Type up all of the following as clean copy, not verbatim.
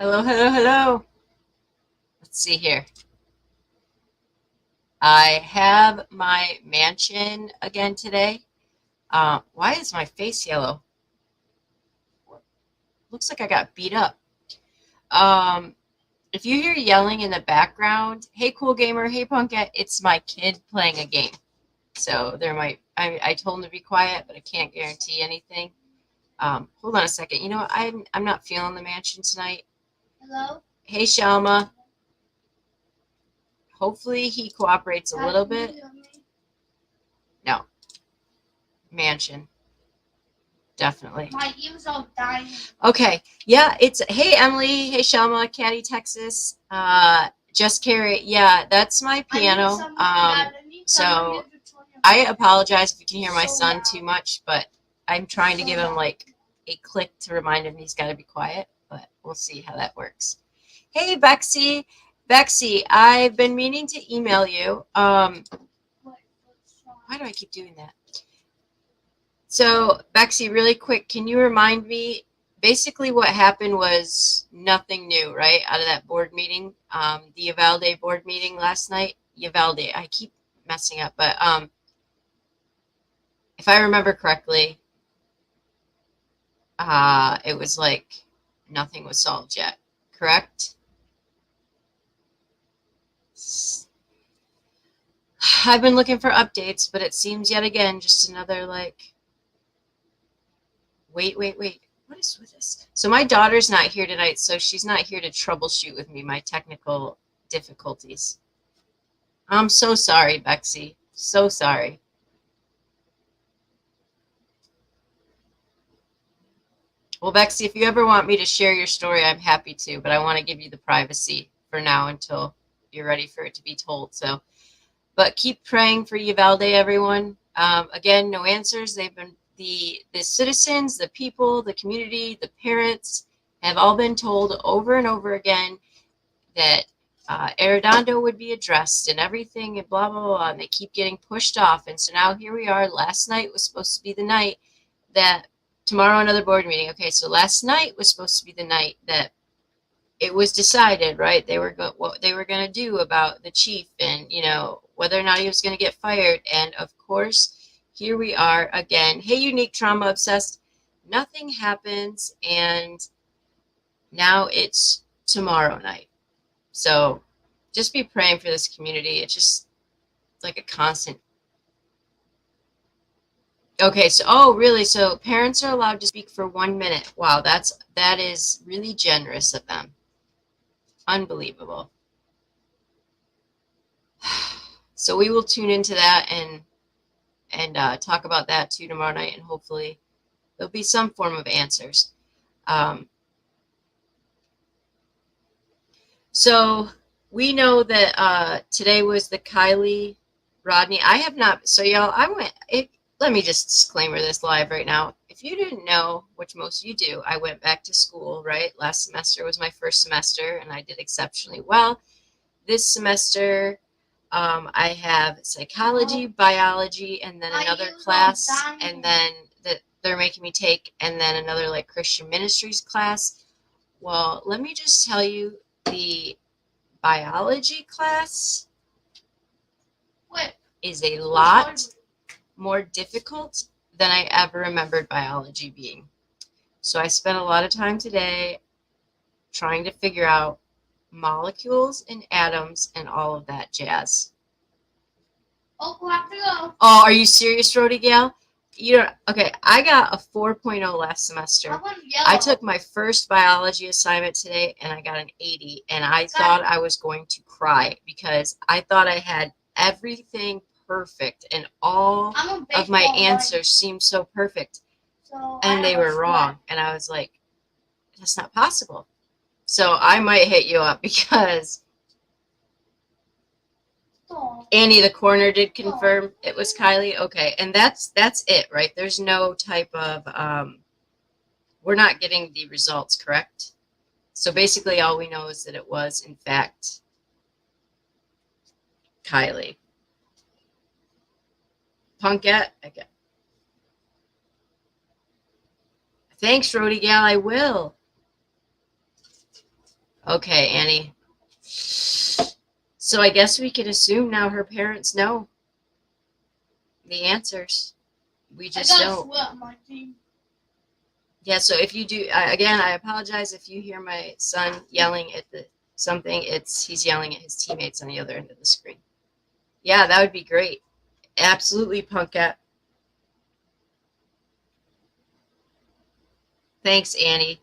Hello, hello, hello. Let's see here. I have my mansion again today. Why is my face yellow? Looks like I got beat up. Um, if you hear yelling in the background, hey, cool gamer, hey, punkette, it's my kid playing a game. So there might, I told him to be quiet, but I can't guarantee anything. Hold on a second. You know what? I'm not feeling the mansion tonight. Hello? Hey, Shalma. Hopefully he cooperates a little bit. No, mansion. Definitely. My ears are dying. Okay. Yeah, it's hey Emily, hey Shelma, Caddy, Texas. Just Carrie. Yeah, that's my piano. So I apologize if you can hear my son too much, but I'm trying to give him like a click to remind him he's got to be quiet, but we'll see how that works. Hey Bexy. Bexy, I've been meaning to email you. Why do I keep doing that? So, Bexy, really quick, can you remind me? Basically, what happened was nothing new, right? Out of that board meeting, the Uvalde board meeting last night. Uvalde, I keep messing up, but if I remember correctly, it was like nothing was solved yet, correct? I've been looking for updates, but it seems yet again just another like, wait. What is with this? So my daughter's not here tonight, so she's not here to troubleshoot with me my technical difficulties. I'm so sorry, Bexy. So sorry. Well, Bexy, if you ever want me to share your story, I'm happy to, but I want to give you the privacy for now until you're ready for it to be told. So, but keep praying for Uvalde, everyone. Again, no answers. They've been the citizens, the people, the community, the parents have all been told over and over again that Arredondo would be addressed and everything and blah, blah, blah. And they keep getting pushed off. And so now here we are. Last night was supposed to be the night that tomorrow, another board meeting. Okay, so last night was supposed to be the night that it was decided, right? What they were going to do about the chief and, whether or not he was going to get fired. And of course, here we are again. Hey, unique trauma obsessed. Nothing happens. And now it's tomorrow night. So just be praying for this community. It's just like a constant. Okay, so oh really? So parents are allowed to speak for 1 minute. Wow, that is really generous of them. Unbelievable. So we will tune into that and talk about that too tomorrow night, and hopefully there'll be some form of answers. Um, so we know that today was the Kylie Rodney. I have not. So y'all, I went. Let me just disclaimer this live right now. If you didn't know, which most of you do, I went back to school. Right, last semester was my first semester, and I did exceptionally well. This semester, I have psychology, biology, and then another class, and then that they're making me take, and then another like Christian ministries class. Well, let me just tell you, the biology class is a lot more difficult than I ever remembered biology being. So I spent a lot of time today trying to figure out molecules and atoms and all of that jazz. Oh, we'll have to go. Oh, are you serious, Rody Gal? Okay, I got a 4.0 last semester. I took my first biology assignment today and I got an 80, and I thought I was going to cry because I thought I had everything perfect and all of my answers seemed so perfect, and they were wrong, and I was like, that's not possible. So I might hit you up because Annie the coroner did confirm it was Kylie. Okay, and that's it, right? There's no type of we're not getting the results, correct? So basically all we know is that it was in fact Kylie. Punkette. Okay. Thanks, Rody Gal, I will. Okay, Annie. So I guess we can assume now her parents know the answers. We just I got a don't. sweat on my team. Yeah, so if you do, again, I apologize if you hear my son yelling at the something. He's yelling at his teammates on the other end of the screen. Yeah, that would be great. Absolutely, Punkette. Thanks, Annie.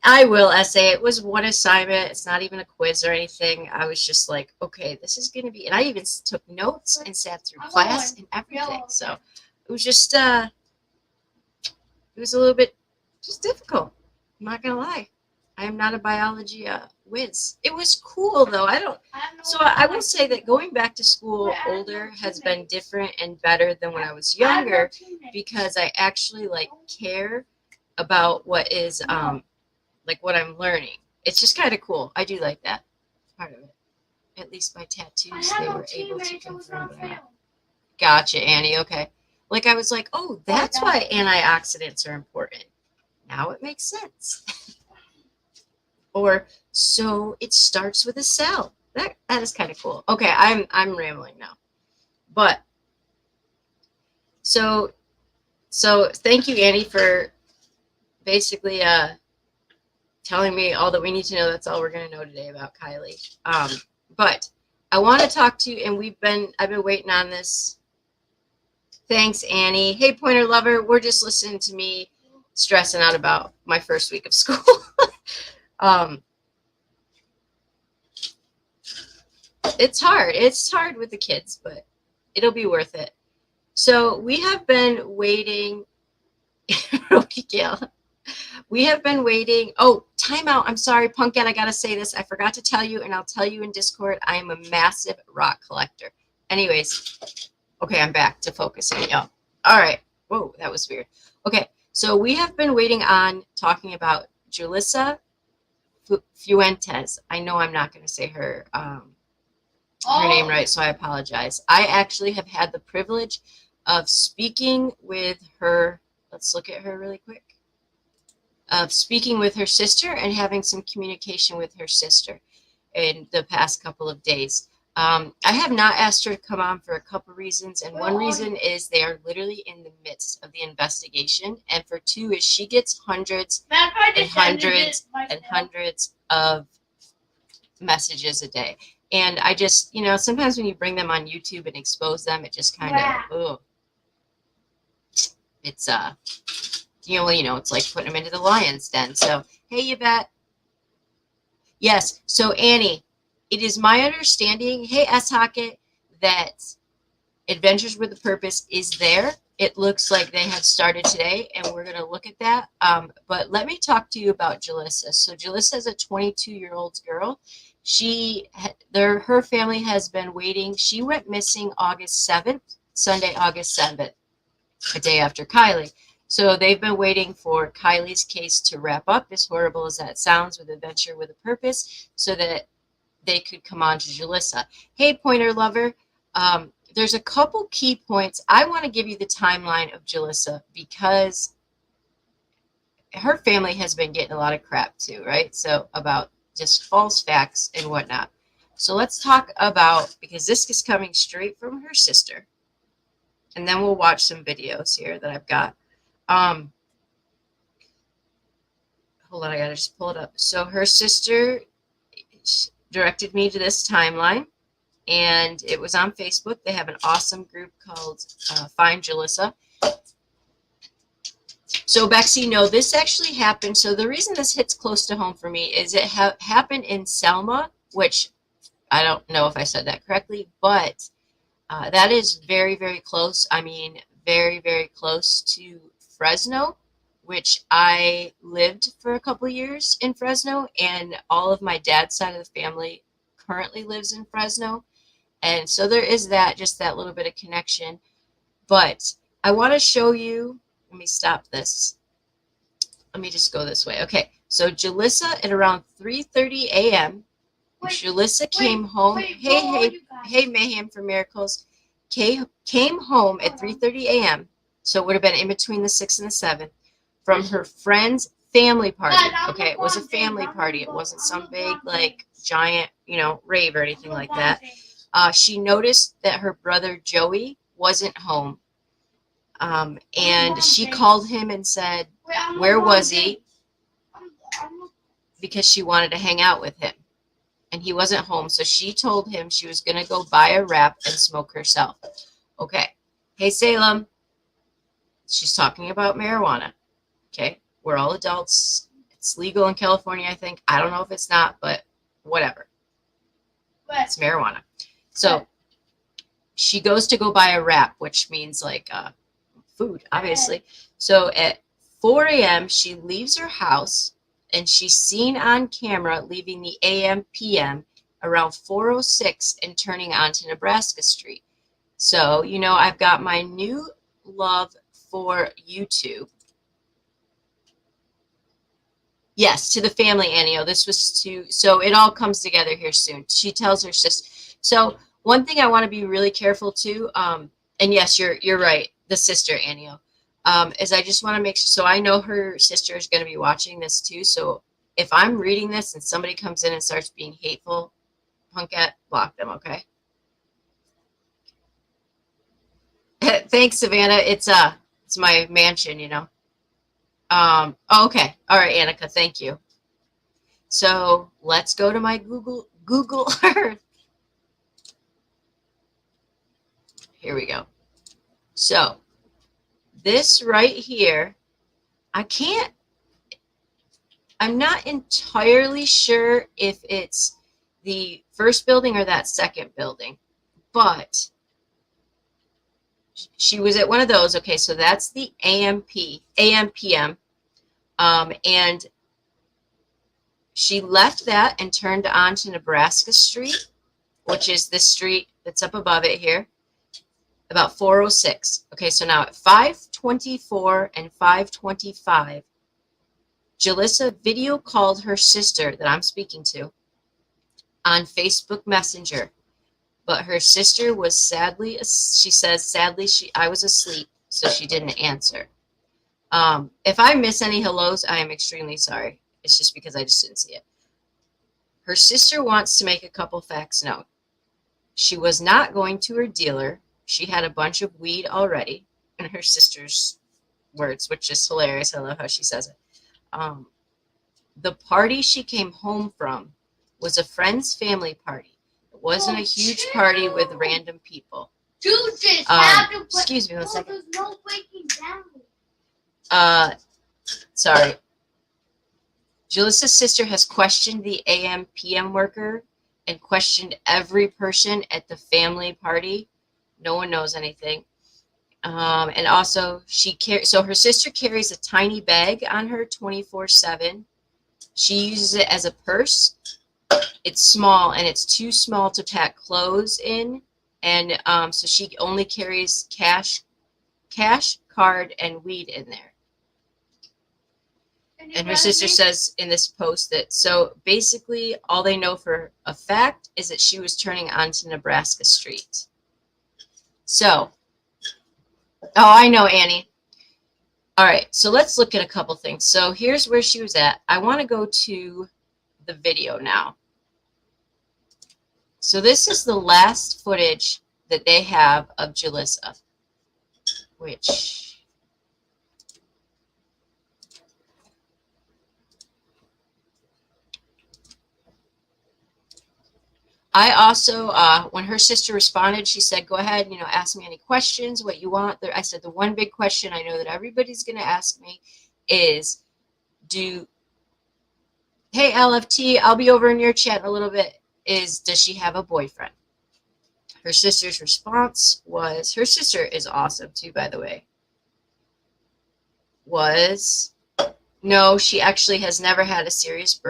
I will essay. It was one assignment. It's not even a quiz or anything. I was just like, okay, this is going to be, and I even took notes and sat through class and everything. So it was just, it was a little bit just difficult. I'm not going to lie. I am not a biology whiz. It was cool though. So I will say that going back to school older has been different and better than when I was younger because I actually like care about what is, like what I'm learning. It's just kind of cool. I do like that part of it. At least my tattoos, they were able to confirm that. Gotcha, Annie. Okay. Like I was like, oh, that's why antioxidants are important. Now it makes sense. Or so it starts with a cell. That is kind of cool. Okay, I'm rambling now. But so thank you, Annie, for basically telling me all that we need to know. That's all we're going to know today about Kylie. But I want to talk to you, and I've been waiting on this. Thanks, Annie. Hey, Pointer Lover. We're just listening to me stressing out about my first week of school. It's hard. It's hard with the kids, but it'll be worth it. So we have been waiting. We have been waiting. Oh, timeout. I'm sorry, Pumpkin. I got to say this. I forgot to tell you, and I'll tell you in Discord. I am a massive rock collector. Anyways, okay, I'm back to focusing. All right. Whoa, that was weird. Okay, so we have been waiting on talking about Julissa Fuentes. I know I'm not going to say her name right, so I apologize. I actually have had the privilege of speaking with her. Let's look at her really quick. Of speaking with her sister and having some communication with her sister in the past couple of days. I have not asked her to come on for a couple reasons, and one reason is they are literally in the midst of the investigation, and for two is she gets hundreds and hundreds and hundreds of messages a day. And I just, sometimes when you bring them on YouTube and expose them, it just kind of, it's, it's like putting them into the lion's den. So, hey, Yvette. Yes. So, Annie, it is my understanding, hey, S. Hockett, that Adventures with a Purpose is there. It looks like they have started today, and we're going to look at that. But let me talk to you about Jolissa. So, Jolissa is a 22-year-old girl. Her family has been waiting. She went missing August 7th, Sunday, August 7th, a day after Kylie. So they've been waiting for Kylie's case to wrap up, as horrible as that sounds, with Adventure with a Purpose, so that they could come on to Jolissa. Hey, Pointer Lover. There's a couple key points. I want to give you the timeline of Jolissa because her family has been getting a lot of crap too, right? So about just false facts and whatnot. So let's talk about, because this is coming straight from her sister, and then we'll watch some videos here that I've got. Hold on, I gotta just pull it up. So her sister directed me to this timeline, and it was on Facebook. They have an awesome group called Find Jolissa. So, Bexy, no, this actually happened. So the reason this hits close to home for me is it happened in Selma, which I don't know if I said that correctly, but that is very, very close. I mean, very, very close to Fresno, which I lived for a couple years in Fresno, and all of my dad's side of the family currently lives in Fresno. And so there is just that little bit of connection. But I want to show you, let me stop this. Let me just go this way. Okay, so Jolissa at around 3:30 a.m. Jolissa came home. Hey, Mayhem for Miracles. Came home at 3:30 a.m. So it would have been in between the 6th and the 7th from her friend's family party. Dad, I'm Okay, it was a recording. family I'm party. It recording. wasn't some I'm big, recording. like, giant, rave or anything like that. Recording. She noticed that her brother Joey wasn't home. And she called him and said, Wait, I'm where recording. was he? I'm Because she wanted to hang out with him. And he wasn't home, so she told him she was going to go buy a wrap and smoke herself. Okay. Hey, Salem. She's talking about marijuana. Okay. We're all adults. It's legal in California, I think. I don't know if it's not, but whatever. It's marijuana. So she goes to go buy a wrap, which means like food, obviously. So at 4 a.m., she leaves her house, and she's seen on camera leaving the AM/PM around 4:06 and turning onto Nebraska Street. So, I've got my new love for YouTube. Yes, to the family, Anio. This was so it all comes together here soon. She tells her sister. So one thing I want to be really careful too, and yes, you're right, the sister, Anio, is I just want to make sure, so I know her sister is going to be watching this too. So if I'm reading this and somebody comes in and starts being hateful, Punkette, block them, okay? Thanks, Savannah. It's my mansion, okay. All right, Annika, thank you. So let's go to my Google Earth. Here we go. So this right here, I'm not entirely sure if it's the first building or that second building, but she was at one of those. Okay, so that's the AM/PM. And she left that and turned on to Nebraska Street, which is this street that's up above it here, about 4:06. Okay, so now at 5:24 and 5:25, Jolissa video called her sister that I'm speaking to on Facebook Messenger. But her sister was sadly, she says, sadly, I was asleep, so she didn't answer. If I miss any hellos, I am extremely sorry. It's just because I just didn't see it. Her sister wants to make a couple facts known. She was not going to her dealer. She had a bunch of weed already, in her sister's words, which is hilarious. I love how she says it. The party she came home from was a friend's family party. It wasn't a huge party with random people. Dude, just have to Excuse me one second. There's no breaking down. Sorry. Julissa's sister has questioned the AM/PM worker and questioned every person at the family party. No one knows anything. And also, so her sister carries a tiny bag on her 24/7. She uses it as a purse. It's small, and it's too small to pack clothes in. And so she only carries cash, card, and weed in there. And her sister says in this post that, so basically all they know for a fact is that she was turning onto Nebraska Street. So, I know, Annie. All right, so let's look at a couple things. So here's where she was at. I want to go to the video now. So this is the last footage that they have of Julissa, which... I also, when her sister responded, she said, go ahead, ask me any questions, what you want. I said, the one big question I know that everybody's going to ask me is, hey, LFT, I'll be over in your chat in a little bit, does she have a boyfriend? Her sister's response was, her sister is awesome too, by the way, was, no, she actually has never had a serious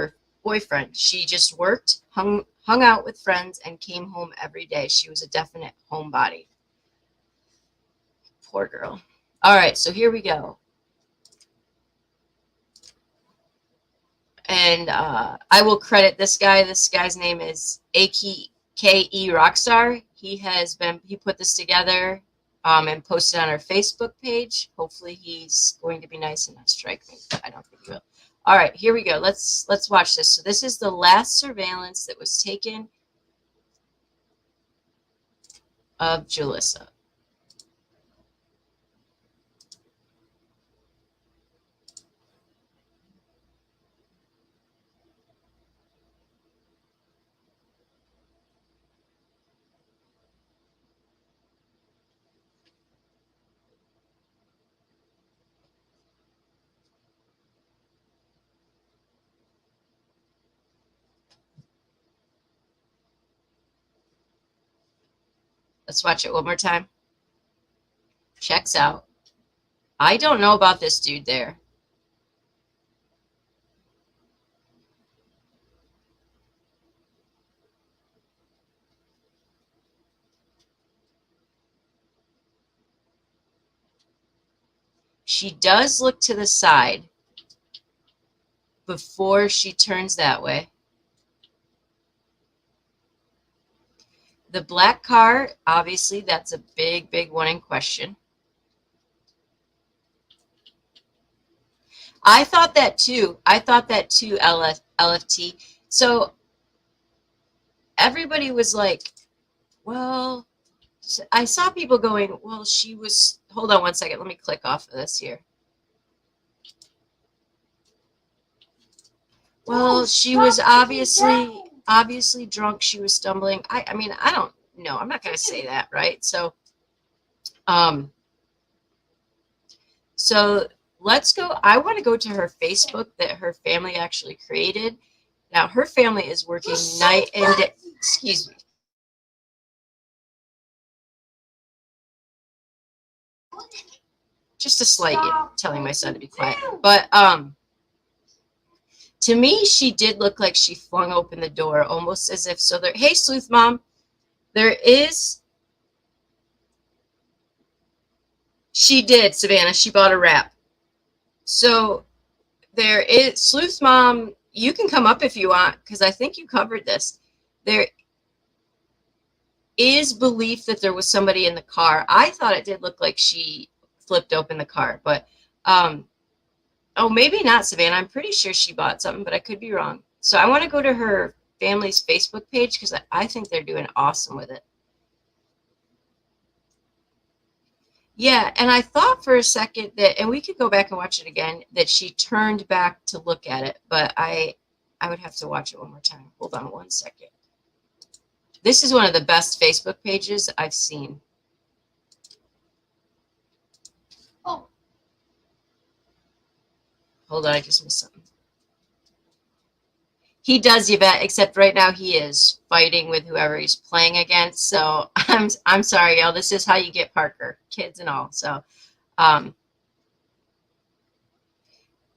boyfriend. She just worked, hung out with friends, and came home every day. She was a definite homebody. Poor girl. All right, so here we go. And I will credit this guy. This guy's name is AKE Rockstar. He put this together and posted on our Facebook page. Hopefully he's going to be nice and not strike me. I don't think he will. All right, here we go. Let's watch this. So this is the last surveillance that was taken of Julissa. Let's watch it one more time. Checks out. I don't know about this dude there. She does look to the side before she turns that way. The black car, obviously, that's a big, big one in question. I thought that too. LFT. So everybody was like, well, I saw people going, well, she was, hold on one second. Let me click off of this here. Well, she was obviously drunk. She was stumbling. I mean, I don't know. I'm not going to say that, right? So, so let's go. I want to go to her Facebook that her family actually created. Now, her family is working night and day. Excuse me. Just a slight telling my son to be quiet. But to me, she did look like she flung open the door, almost as if, so there, hey, Sleuth Mom, there is, she did, Savannah, she bought a wrap. So there is, Sleuth Mom, you can come up if you want, because I think you covered this. There is belief that there was somebody in the car. I thought it did look like she flipped open the car, but oh, maybe not, Savannah. I'm pretty sure she bought something, but I could be wrong. So I want to go to her family's Facebook page because I think they're doing awesome with it. Yeah, and I thought for a second that, and we could go back and watch it again, that she turned back to look at it, but I would have to watch it one more time. Hold on one second. This is one of the best Facebook pages I've seen. Oh. Hold on, I just missed something. He does, Yvette, except right now he is fighting with whoever he's playing against. So I'm sorry, y'all. This is how you get Parker, kids and all. So, but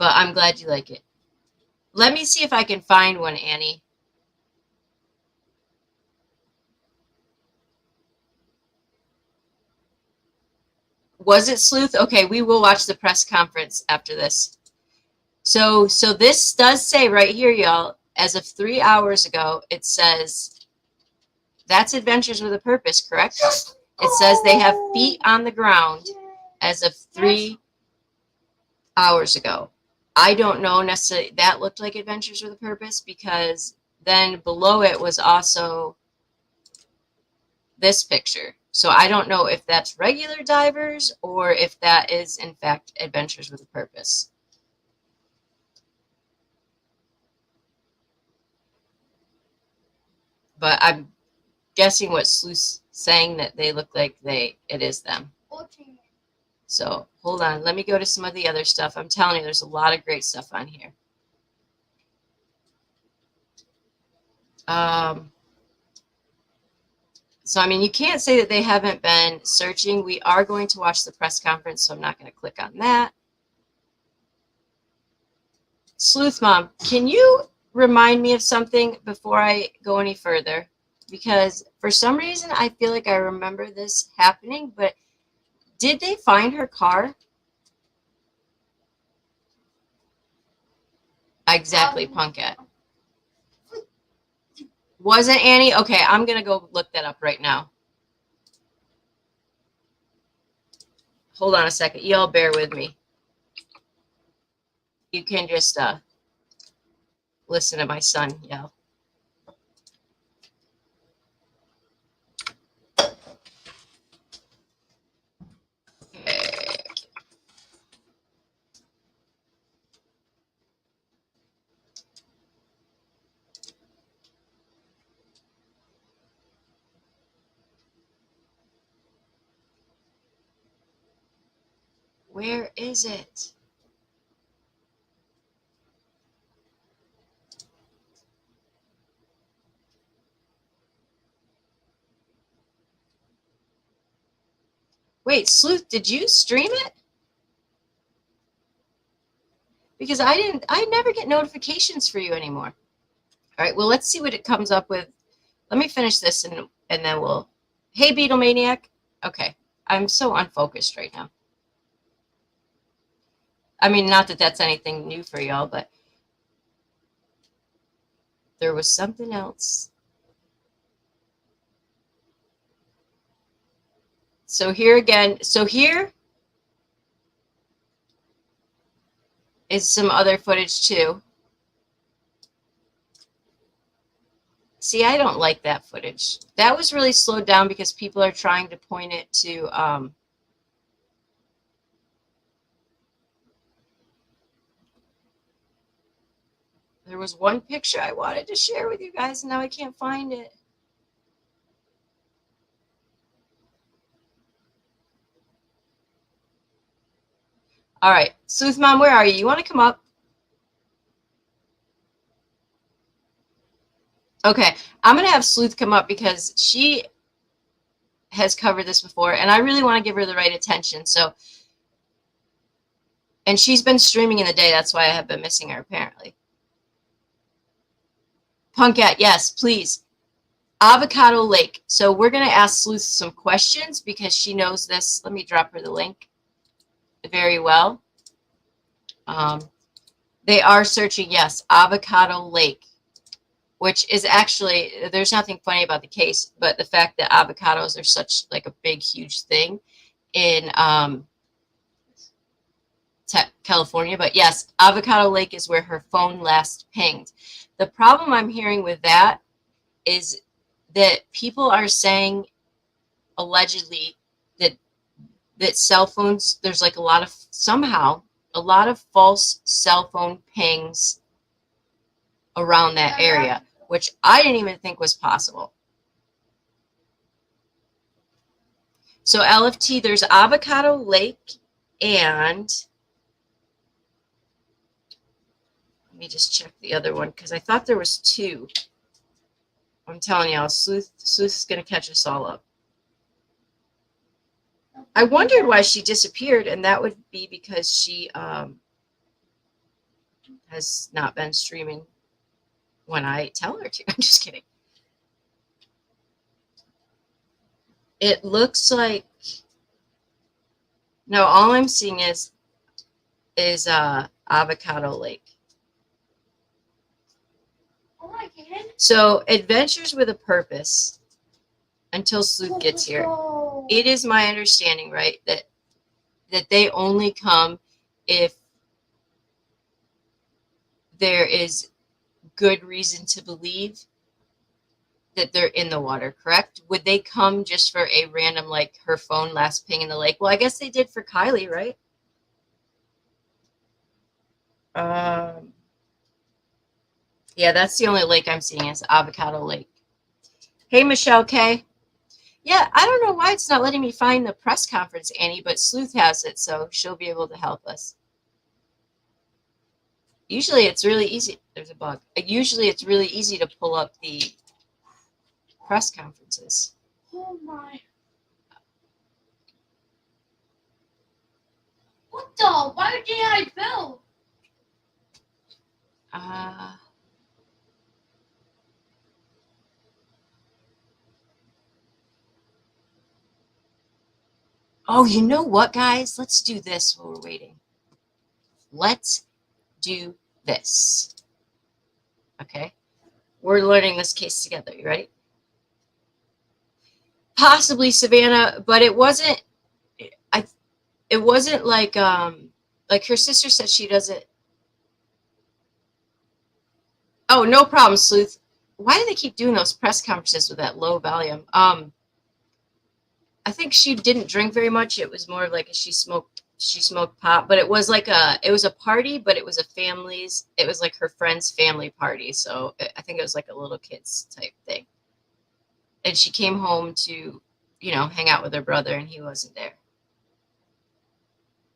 I'm glad you like it. Let me see if I can find one, Annie. Was it Sleuth? Okay, we will watch the press conference after this. So this does say right here, y'all, as of 3 hours ago, it says that's Adventures with a Purpose, correct? It says they have feet on the ground as of 3 hours ago. I don't know necessarily, that looked like Adventures with a Purpose because then below it was also this picture. So I don't know if that's regular divers or if that is in fact Adventures with a Purpose. But I'm guessing what Sleuth's saying that they look like it is them. So hold on, let me go to some of the other stuff. I'm telling you, there's a lot of great stuff on here. So, I mean, you can't say that they haven't been searching. We are going to watch the press conference, so I'm not going to click on that. Sleuth Mom, can you remind me of something before I go any further? Because for some reason, I feel like I remember this happening, but did they find her car? Exactly, Punket. Was it Annie? Okay, I'm going to go look that up right now. Hold on a second. Y'all bear with me. You can just listen to my son yell. Okay. Where is it? Wait, Sleuth, did you stream it? Because I never get notifications for you anymore. All right, well, let's see what it comes up with. Let me finish this and then we'll, hey, Beatlemaniac. Okay, I'm so unfocused right now. I mean, not that that's anything new for y'all, but there was something else. So here again, here is some other footage too. See, I don't like that footage. That was really slowed down because people are trying to point it to, there was one picture I wanted to share with you guys, and now I can't find it. All right, Sleuth Mom, where are you? You want to come up? Okay, I'm going to have Sleuth come up because she has covered this before, and I really want to give her the right attention. So, and she's been streaming in the day. That's why I have been missing her, apparently. Punkat, yes, please. Avocado Lake. So we're going to ask Sleuth some questions because she knows this. Let me drop her the link very well. They are searching, yes, Avocado Lake, which is actually, there's nothing funny about the case, but the fact that avocados are such like a big, huge thing in California. But yes, Avocado Lake is where her phone last pinged. The problem I'm hearing with that is that people are saying allegedly that cell phones, there's like a lot of false cell phone pings around that area, which I didn't even think was possible. So LFT, there's Avocado Lake, and let me just check the other one because I thought there was two. I'm telling y'all, Sleuth's gonna catch us all up. I wondered why she disappeared, and that would be because she has not been streaming when I tell her to. I'm just kidding. It looks like, no, all I'm seeing is Avocado Lake. So Adventures with a Purpose, until Sleuth gets here. It is my understanding, right, that they only come if there is good reason to believe that they're in the water, correct? Would they come just for a random, like her phone last ping in the lake? Well, I guess they did for Kylie, right? Yeah, that's the only lake I'm seeing is Avocado Lake. Hey, Michelle K. Yeah, I don't know why it's not letting me find the press conference, Annie, but Sleuth has it, so she'll be able to help us. Usually it's really easy. There's a bug. Usually it's really easy to pull up the press conferences. Oh my. What the? Why did I fail? Oh, you know what, guys? Let's do this while we're waiting. Let's do this. Okay? We're learning this case together. You ready? Possibly Savannah, but it wasn't. It wasn't like her sister said she doesn't. Oh, no problem, Sleuth. Why do they keep doing those press conferences with that low volume? I think she didn't drink very much. It was more of like she smoked pot, but it was like a party, but it was it was like her friend's family party. So I think it was like a little kids type thing. And she came home to, hang out with her brother, and he wasn't there.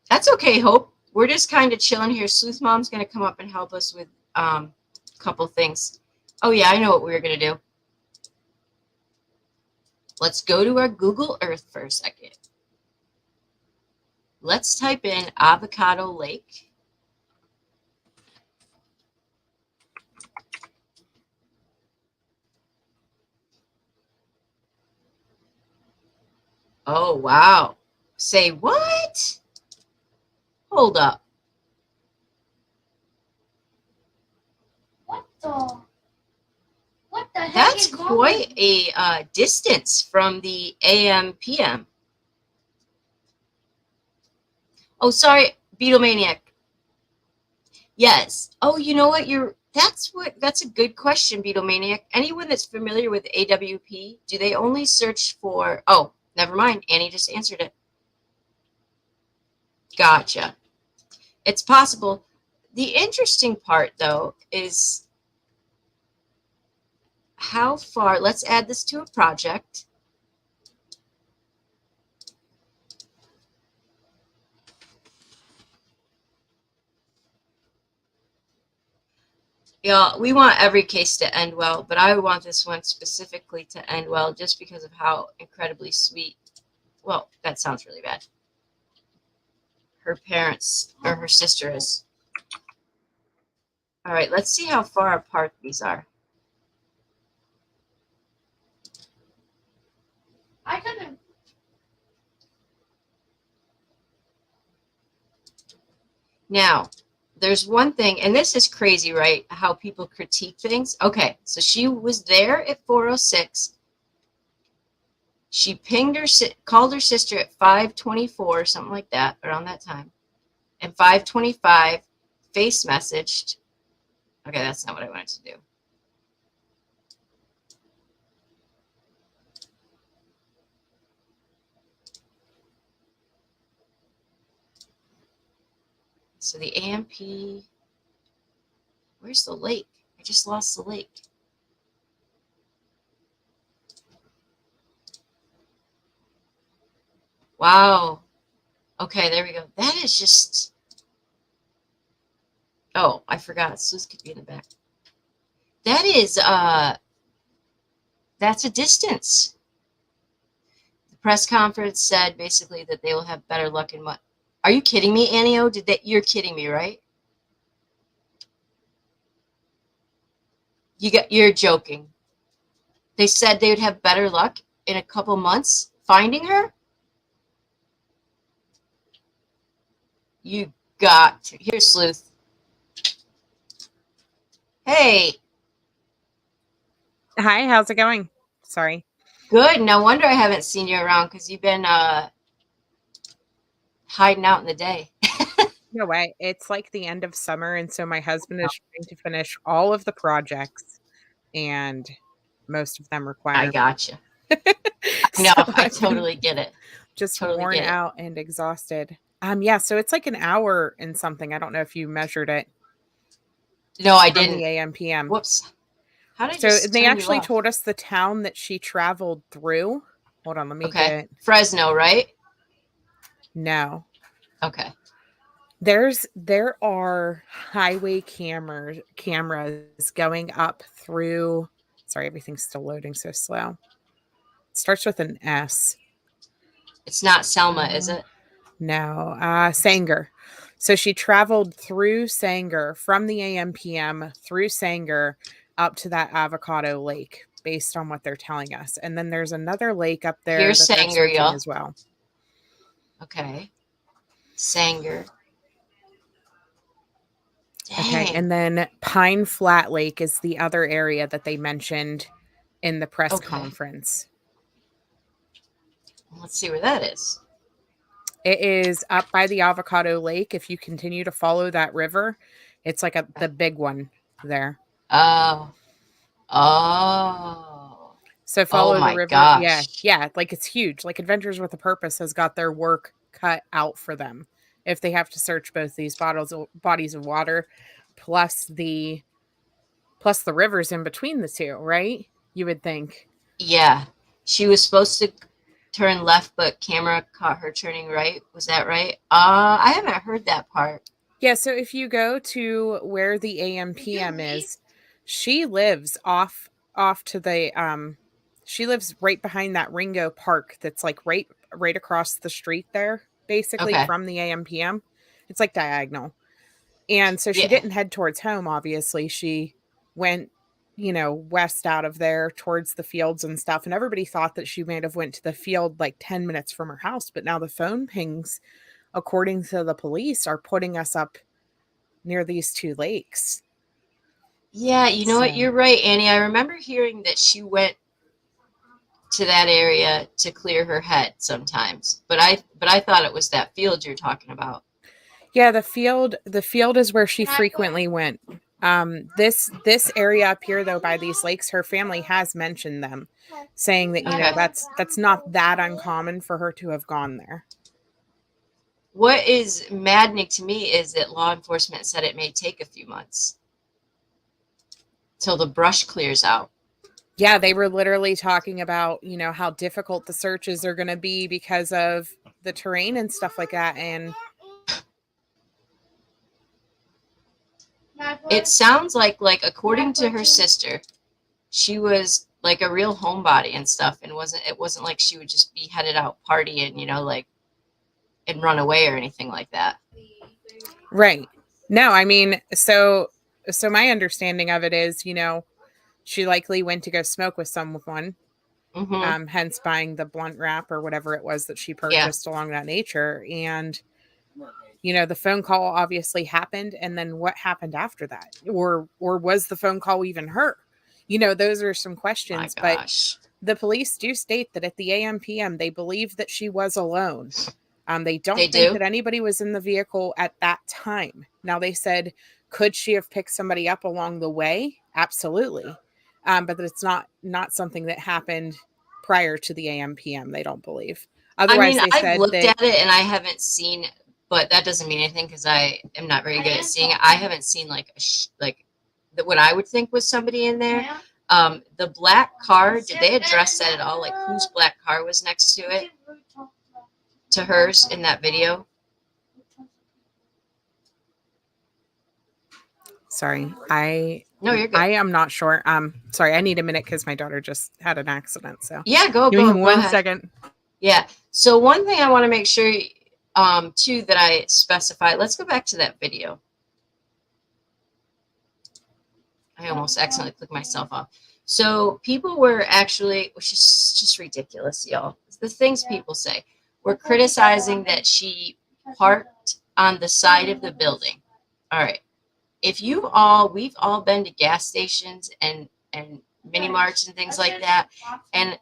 That's okay, Hope. We're just kind of chilling here. Sleuth Mom's going to come up and help us with a couple things. Oh, yeah, I know what we were going to do. Let's go to our Google Earth for a second. Let's type in Avocado Lake. Oh, wow. Say what? Hold up. What the? What the heck That's is wrong quite with a distance from the AM PM. Oh, sorry, Beatlemaniac. Yes. Oh, you know what? That's a good question, Beatlemaniac. Anyone that's familiar with AWP, do they only search for, oh, never mind. Annie just answered it. Gotcha. It's possible. The interesting part, though, is how far, let's add this to a project. Yeah, we want every case to end well, but I want this one specifically to end well just because of how incredibly sweet. Well, that sounds really bad. Her parents or her sister is. All right, let's see how far apart these are. I couldn't. Now, there's one thing, and this is crazy, right? How people critique things. Okay, so she was there at 4:06. She called her sister at 5:24, something like that, around that time. And 5:25, face messaged. Okay, that's not what I wanted to do. So the AMP, where's the lake? I just lost the lake. Wow. Okay, there we go. That is just, oh, I forgot. Sleuth could be in the back. That is, that's a distance. The press conference said basically that they will have better luck in what? Are you kidding me, Annio? You're kidding me, right? You're joking. They said they would have better luck in a couple months finding her? You got to. Here's Sleuth. Hey. Hi, how's it going? Sorry. Good. No wonder I haven't seen you around because you've been hiding out in the day. No way. It's like the end of summer, and so my husband is trying to finish all of the projects, and most of them require. I gotcha. No, So I totally get it. Just Totally worn get it. out and exhausted. Yeah, so it's like an hour and something. I don't know if you measured it. No, I From didn't. the AM PM. Whoops. How did I So just they turn you actually off? told us the town that she traveled through. Hold on, let me Okay. get. Fresno, right? No. Okay. There are highway cameras going up through. Sorry, everything's still loading so slow. It starts with an S. It's not Selma, is it? No, Sanger. So she traveled through Sanger from the AM PM through Sanger up to that Avocado Lake, based on what they're telling us. And then there's another lake up there Here's that they're Sanger, searching y'all. as well. Okay. Sanger. Dang. Okay, and then Pine Flat Lake is the other area that they mentioned in the press conference. Let's see where that is. It is up by the Avocado Lake. If you continue to follow that river, it's like the big one there. Oh. Oh. So Oh follow the my river. Yeah, gosh. yeah, like it's huge. Like Adventures with a Purpose has got their work cut out for them if they have to search both these bodies of water plus the rivers in between the two, right? You would think. Yeah. She was supposed to turn left, but camera caught her turning right. Was that right? I haven't heard that part. Yeah, so if you go to where the AMPM is, she lives off to the she lives right behind that Ringo Park that's like right across the street there, basically Okay. from the AMPM. It's like diagonal. And so she Yeah. didn't head towards home, obviously. She went, west out of there towards the fields and stuff. And everybody thought that she might have went to the field like 10 minutes from her house, but now the phone pings, according to the police, are putting us up near these two lakes. Yeah, you know what? So, You're right, Annie. I remember hearing that she went to that area to clear her head sometimes. But I thought it was that field you're talking about. yeah, the field is where she frequently went. This area up here though by these lakes, her family has mentioned them, saying that, Okay. that's not that uncommon for her to have gone there. What is maddening to me is that law enforcement said it may take a few months till the brush clears out. Yeah, they were literally talking about, how difficult the searches are going to be because of the terrain and stuff like that. And It sounds like according to her sister, she was like a real homebody and stuff, and it wasn't like she would just be headed out partying, like and run away or anything like that. right. No, I mean, so my understanding of it is, she likely went to go smoke with someone, Mm-hmm. hence buying the blunt wrap or whatever it was that she Yeah. purchased along that nature. And, the phone call obviously happened. And then what happened after that? Or was the phone call even her? Those are some My questions. But gosh. the police do state that at the AMPM, they believe that she was alone. They don't They think do? that anybody was in the vehicle at that time. Now, they said, could she have picked somebody up along the way? Absolutely. But that it's not something that happened prior to the AMPM, they don't believe. I Otherwise, mean, they I've said looked that, at it and I haven't seen, but that doesn't mean anything because I am not very good at seeing it. I haven't seen like what I would think was somebody in there. The black car, did they address that at all? Like whose black car was next to it, to hers in that video? sorry, No, you're I good. am not sure. Sorry, I need a minute because my daughter just had an accident. So Yeah, go, give me go, go one ahead. second. Yeah. So one thing I want to make sure, too, that I specify. Let's go back to that video. I almost accidentally clicked myself off. So people were actually, which is just ridiculous, y'all. The things people say. Were criticizing that she parked on the side of the building. All right. We've all been to gas stations and mini marts and things like that. And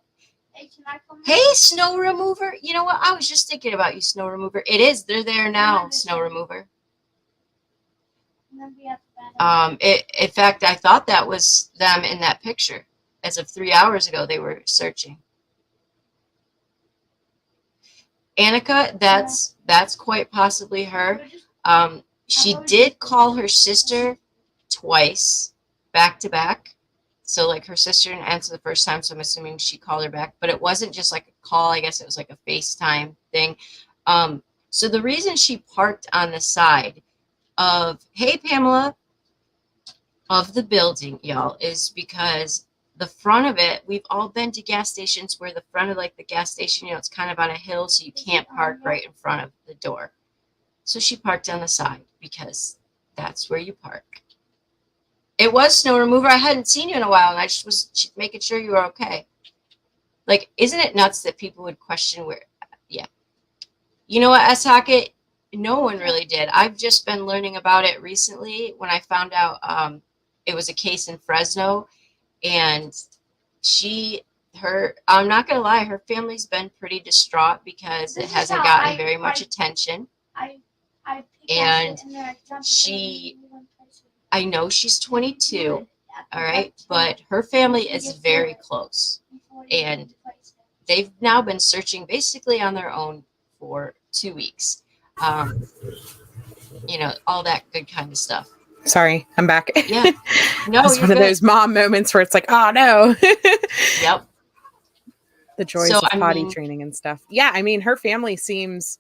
hey, snow remover. You know what? I was just thinking about you, snow remover. They're there now, snow remover. In fact, I thought that was them in that picture. As of 3 hours ago, they were searching. Annika, that's quite possibly her. She did call her sister twice, back to back. So like her sister didn't answer the first time, so I'm assuming she called her back. But it wasn't just like a call. I guess it was like a FaceTime thing. So the reason she parked on the side of, hey, Pamela, of the building, y'all, is because the front of it, we've all been to gas stations where the front of like the gas station, it's kind of on a hill, so you can't park right in front of the door. So she parked on the side because that's where you park. It was snow remover. I hadn't seen you in a while, and I just was making sure you were okay. Like, isn't it nuts that people would question where? Yeah. You know what, S-Hocket? No one really did. I've just been learning about it recently when I found out it was a case in Fresno, and I'm not going to lie, her family's been pretty distraught because it hasn't gotten very much attention. And I know she's 22, All right, but her family is very close, and they've now been searching basically on their own for 2 weeks. All that good kind of stuff. Sorry, I'm back. Yeah. No, It's you're one of good. those mom moments where it's like, oh no. Yep. The joys So, of I potty mean, training and stuff. Yeah, I mean, her family seems,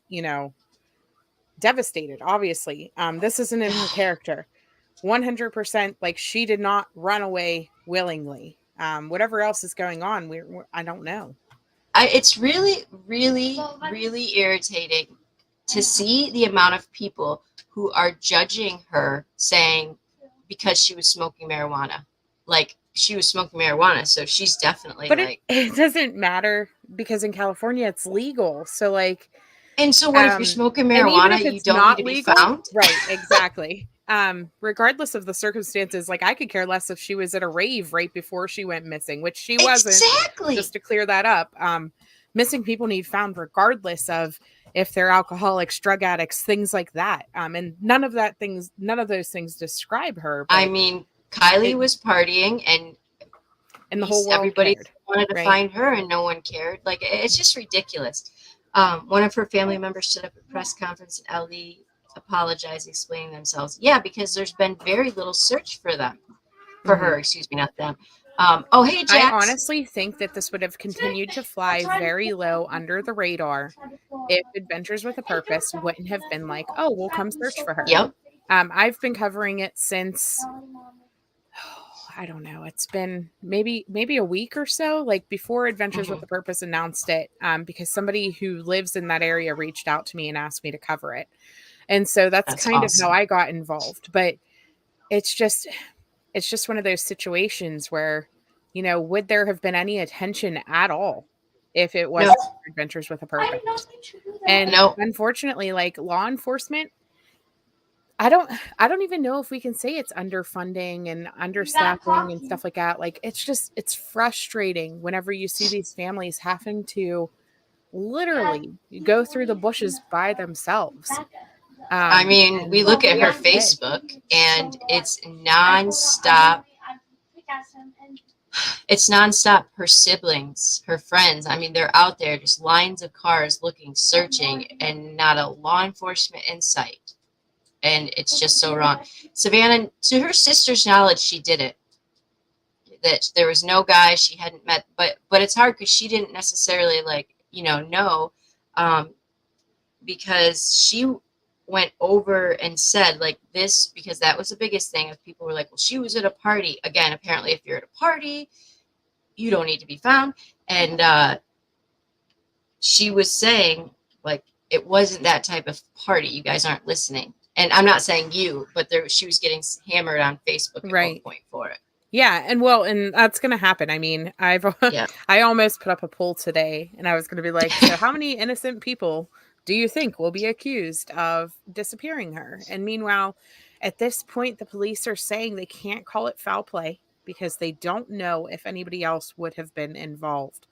devastated, obviously. This isn't in her character. 100%, like, she did not run away willingly. Whatever else is going on, I don't know. it's really, really, really irritating to see the amount of people who are judging her, saying because she was smoking marijuana. Like, she was smoking marijuana, so she's definitely But like. it doesn't matter because in California it's legal. So, like, And so what if you're smoking and even marijuana, if you it's don't need not to be legal, found? right? Exactly. Regardless of the circumstances, like, I could care less if she was at a rave right before she went missing, which she wasn't. Exactly. Just to clear that up, missing people need found regardless of if they're alcoholics, drug addicts, things like that. And none of those things describe her. But I mean, Kylie was partying, and the whole world everybody cared, wanted to right? find her, and no one cared. Like, it's just ridiculous. One of her family members stood up at a press conference in LD, apologizing, explaining themselves. Yeah, because there's been very little search for her. Excuse me, not them. Oh, hey, I Jax. honestly think that this would have continued to fly very low under the radar if Adventures with a Purpose wouldn't have been like, oh, we'll come search for her. Yep. I've been covering it since, I don't know, it's been maybe a week or so, like before Adventures with a Purpose announced it, because somebody who lives in that area reached out to me and asked me to cover it. And so that's kind awesome. of how I got involved. But it's just one of those situations where, would there have been any attention at all if it wasn't Adventures with a Purpose? And unfortunately, like, law enforcement, I don't even know if we can say it's underfunding and understaffing and stuff like that. Like, it's frustrating whenever you see these families having to literally go through the bushes by themselves. I mean, we look at her Facebook, and it's nonstop. It's nonstop. Her siblings, her friends, I mean, they're out there, just lines of cars looking, searching, and not a law enforcement in sight. And it's just so wrong. Savannah, to her sister's knowledge, she did it. That there was no guy she hadn't met, but it's hard because she didn't necessarily know, because she went over and said like this, because that was the biggest thing. If people were like, well, she was at a party. Again, apparently if you're at a party, you don't need to be found. And she was saying, like, it wasn't that type of party. You guys aren't listening. And I'm not saying you, but she was getting hammered on Facebook at one point for it. Yeah, and that's going to happen. I mean, I almost put up a poll today, and I was going to be like, so how many innocent people do you think will be accused of disappearing her? And meanwhile, at this point, the police are saying they can't call it foul play because they don't know if anybody else would have been involved.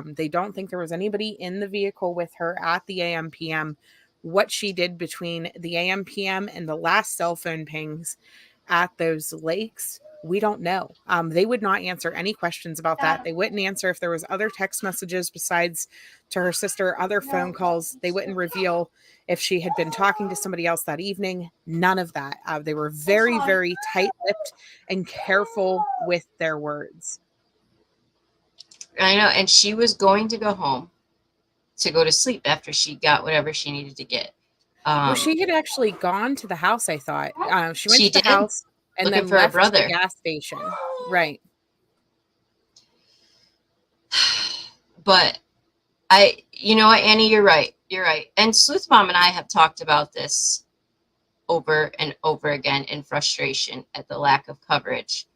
They don't think there was anybody in the vehicle with her at the AM/PM. What she did between the AM/PM and the last cell phone pings at those lakes, we don't know. They would not answer any questions about that. They wouldn't answer if there was other text messages besides to her sister, other phone calls. They wouldn't reveal if she had been talking to somebody else that evening. None of that. They were very, very tight-lipped and careful with their words. I know. And she was going to go home to go to sleep after she got whatever she needed to get. Well, she had actually gone to the house, I thought. She went to the house and looking then for left her brother. the gas station. Right. But you know what, Annie, you're right. You're right. And Sleuth Mom and I have talked about this over and over again in frustration at the lack of coverage.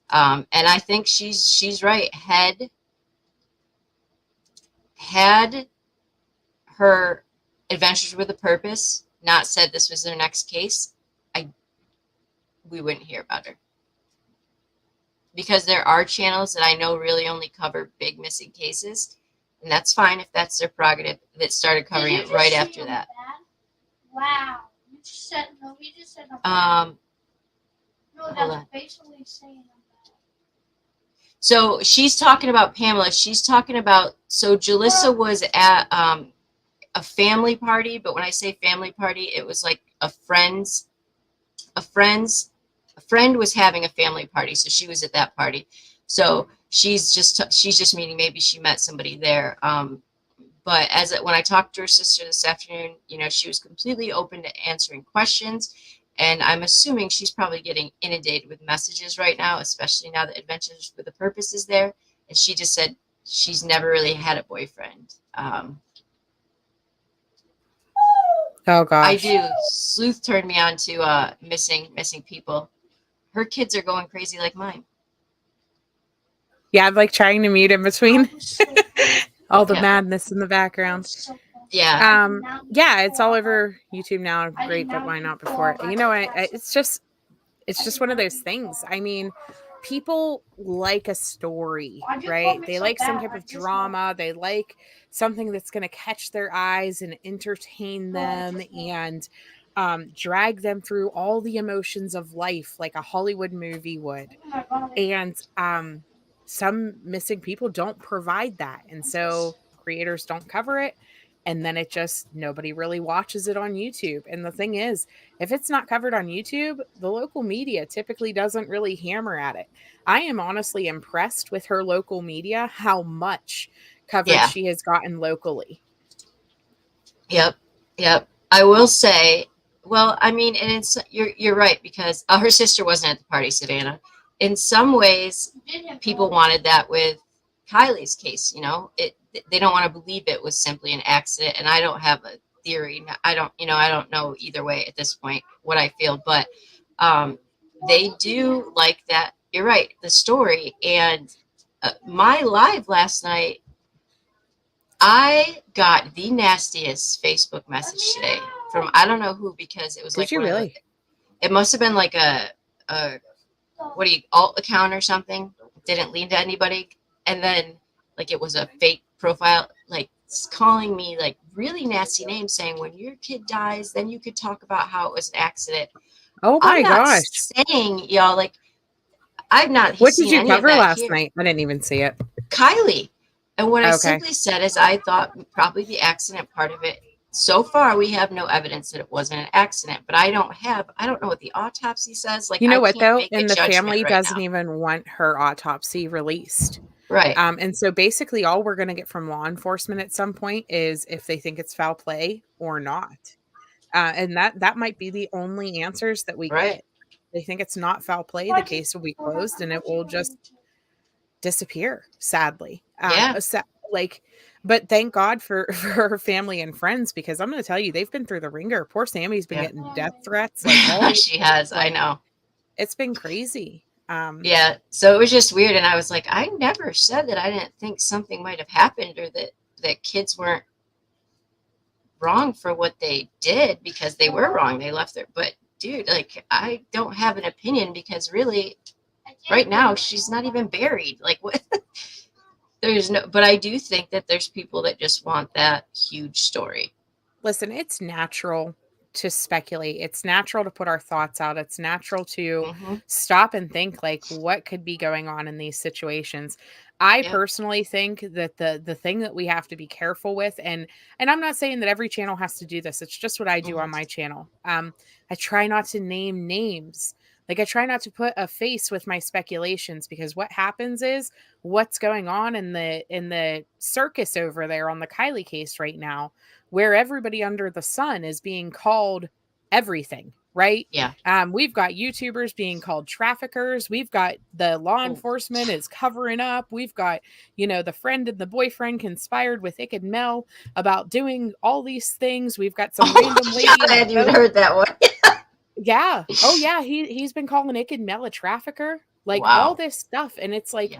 And I think she's right. Had her Adventures with a Purpose not said this was their next case, we wouldn't hear about her. Because there are channels that I know really only cover big missing cases, and that's fine if that's their prerogative, that started covering it right after that. Wow. You just said, no, we just said No, that's basically saying So she's talking about Pamela. She's talking about, so Julissa was at a family party, but when I say family party, it was like a friend's a friend was having a family party, so she was at that party. So she's just meaning maybe she met somebody there. But when I talked to her sister this afternoon, she was completely open to answering questions, and I'm assuming she's probably getting inundated with messages right now, especially now that Adventures with a Purpose is there. And she just said she's never really had a boyfriend. Oh I gosh. do. Sleuth turned me on to missing people. Her kids are going crazy like mine. Yeah, I'm like trying to mute in between all the Yeah. madness in the background. Yeah. Yeah, it's all over YouTube now. Great, but why not before? It's just one of those things. I mean, people like a story, right? They like some type of drama. They like something that's going to catch their eyes and entertain them and drag them through all the emotions of life like a Hollywood movie would. And some missing people don't provide that. And so creators don't cover it. And then nobody really watches it on YouTube. And the thing is, if it's not covered on YouTube, the local media typically doesn't really hammer at it. I am honestly impressed with her local media, how much coverage Yeah. she has gotten locally. Yep. I will say, well, I mean, and you're right, because her sister wasn't at the party, Savannah. In some ways, people wanted that with Kylie's case. They don't want to believe it was simply an accident, and I don't have a theory. I don't know either way at this point what I feel, but they do like that. You're right, the story. And my live last night, I got the nastiest Facebook message today from I don't know who, because it was Did like you really? It must have been like a alt account or something. Didn't lean to anybody, and then like it was a fake profile, like calling me like really nasty names, saying when your kid dies, then you could talk about how it was an accident. Oh my I'm not gosh. saying, y'all, like I've not What did seen you any of cover that last here. night? I didn't even see it. Kylie. And what I Okay. simply said is I thought probably the accident part of it. So far, we have no evidence that it wasn't an accident, but I don't know what the autopsy says. Like, You know I what can't though? make a And the judgment family right doesn't now. even want her autopsy released. Right. And so basically all we're going to get from law enforcement at some point is if they think it's foul play or not. And that might be the only answers that we Right. get. They think it's not foul play, the case will be closed and it will just disappear, sadly. Yeah. But thank God for her family and friends, because I'm going to tell you, they've been through the ringer. Poor Sammy's been Yeah. getting death threats like all week. She has. I Like, know. it's been crazy. Yeah. So it was just weird, and I was like, I never said that I didn't think something might have happened, or that kids weren't wrong for what they did, because they were wrong. They left their. But dude, like, I don't have an opinion, because really, right now she's not even buried. Like, what? But I do think that there's people that just want that huge story. Listen, it's natural to speculate. It's natural to put our thoughts out. It's natural to stop and think like what could be going on in these situations. I personally think that the thing that we have to be careful with, and I'm not saying that every channel has to do this. It's just what I do on my channel. I try not to name names. Like I try not to put a face with my speculations, because what happens is what's going on in the circus over there on the Kylie case right now, where everybody under the sun is being called everything, right? Yeah. We've got YouTubers being called traffickers. We've got the law enforcement is covering up. We've got, the friend and the boyfriend conspired with Ick and Mel about doing all these things. We've got some random lady. I hadn't even heard that one. Yeah. Oh yeah. He's been calling Ick and Mel a trafficker. Like all this stuff. And it's like,